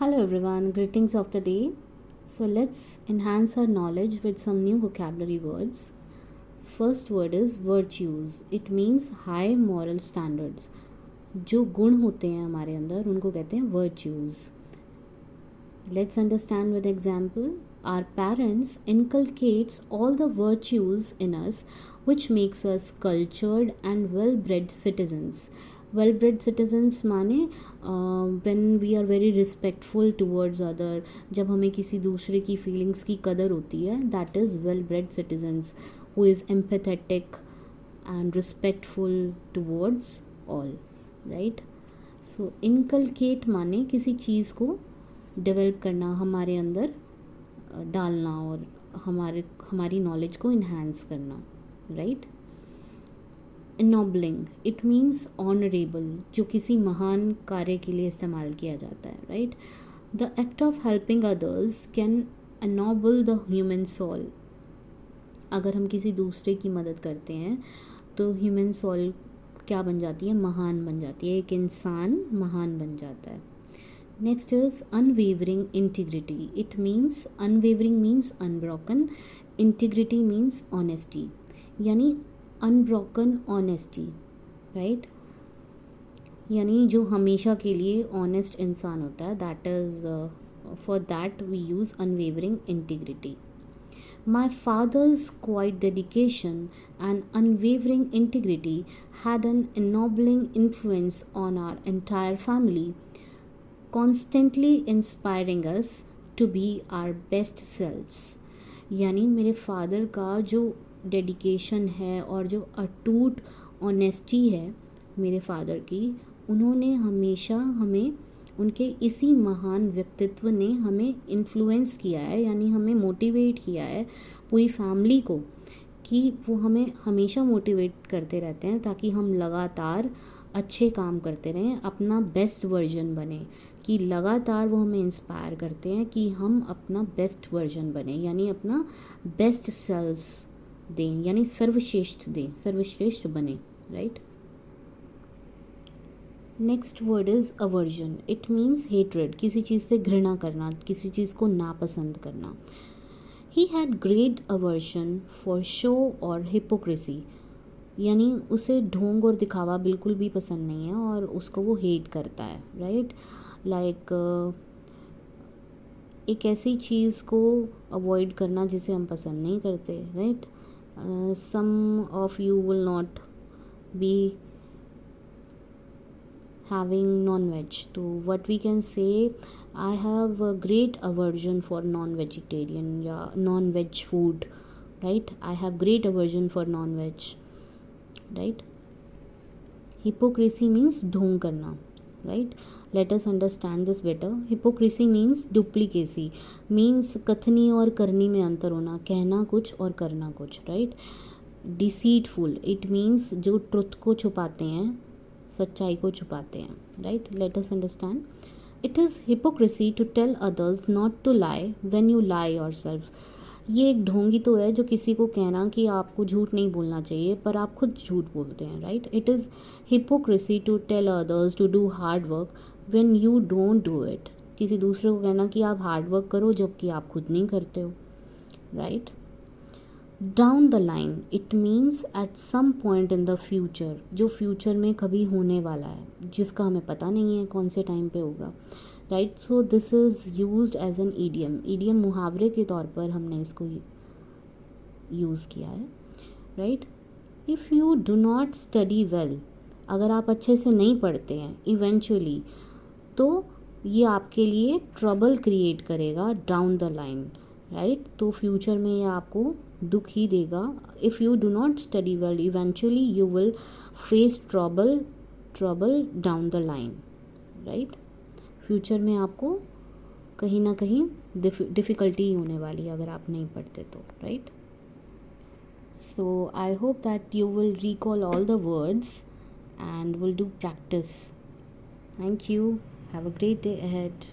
Hello everyone, greetings of the day. So let's enhance our knowledge with some new vocabulary words. First word is virtues. It means high moral standards. जो गुण होते हैं हमारे अंदर उनको कहते हैं virtues. Let's understand with example. Our parents inculcates all the virtues in us which makes us cultured and well-bred citizens. Well-bred citizens माने when we are very respectful towards other, जब हमें किसी दूसरे की feelings की कदर होती है, that is well-bred citizens who is empathetic and respectful towards all, right? So inculcate माने किसी चीज़ को डेवलप करना, हमारे अंदर डालना और हमारी नॉलेज को इन्हांस करना, राइट? इनोबलिंग, इट मीन्स ऑनरेबल, जो किसी महान कार्य के लिए इस्तेमाल किया जाता है, right? The act of helping others can ennoble the human soul. अगर हम किसी दूसरे की मदद करते हैं तो ह्यूमन सोल क्या बन जाती है? महान बन जाती है. एक इंसान महान बन जाता है. Next is unwavering integrity. It means unwavering means unbroken. Integrity means honesty. यानी unbroken honesty, right? यानी जो हमेशा के लिए honest इंसान होता है, that is for that we use unwavering integrity. My father's quiet dedication and unwavering integrity had an ennobling influence on our entire family, constantly inspiring us to be our best selves. यानी मेरे father का जो dedication है और जो अटूट honesty है मेरे फादर की, उन्होंने हमेशा हमें, उनके इसी महान व्यक्तित्व ने हमें इन्फ्लुएंस किया है, यानी हमें मोटिवेट किया है, पूरी फैमिली को, कि वो हमें हमेशा मोटिवेट करते रहते हैं ताकि हम लगातार अच्छे काम करते रहें, अपना बेस्ट वर्जन बने, कि लगातार वो हमें इंस्पायर करते हैं कि हम अपना बेस्ट वर्जन बने, यानी अपना बेस्ट सेल्फ्स दें, यानी सर्वश्रेष्ठ दें, सर्वश्रेष्ठ बने, right? Next word is aversion. It means hatred, किसी चीज़ से घृणा करना, किसी चीज़ को नापसंद करना. He had great aversion for show और हिपोक्रेसी, यानी उसे ढोंग और दिखावा बिल्कुल भी पसंद नहीं है और उसको वो हेट करता है, राइट? लाइक एक ऐसी चीज़ को अवॉइड करना जिसे हम पसंद नहीं करते, right? Some of you will not be having non-veg, तो what we can say, I have a great aversion for non-vegetarian या non-veg food, right? I have great aversion for non-veg, right? Hypocrisy means ढोंग करना, right? Let us understand this better. Hypocrisy means duplicacy, means कथनी और करनी में अंतर होना, कहना कुछ और करना कुछ, right? Deceitful, it means जो ट्रुथ को छुपाते हैं, सच्चाई को छुपाते हैं, right? Let us understand. It is hypocrisy to tell others not to lie when you lie yourself. ये एक ढोंगी तो है जो किसी को कहना कि आपको झूठ नहीं बोलना चाहिए पर आप खुद झूठ बोलते हैं, right? It is hypocrisy to tell others to do hard work when you don't do it. किसी दूसरे को कहना कि आप हार्ड वर्क करो जबकि आप खुद नहीं करते हो, right? Down the line, it means at some point in the future, जो फ्यूचर में कभी होने वाला है, जिसका हमें पता नहीं है कौन से टाइम पे होगा, right? So this is used as an idiom. Idiom मुहावरे के तौर पर हमने इसको यूज़ किया है, right? If you do not study well, अगर आप अच्छे से नहीं पढ़ते हैं इवेंचुअली, तो ये आपके लिए ट्रबल क्रिएट करेगा डाउन द लाइन, राइट? तो फ्यूचर में ये आपको दुख ही देगा. If you do not study well eventually you will face trouble down the line, right? Future में आपको कहीं ना कहीं डिफ़िकल्टी होने वाली है अगर आप नहीं पढ़ते तो, right? So I hope that you will recall all the words and will do practice. Thank you. Have a great day ahead.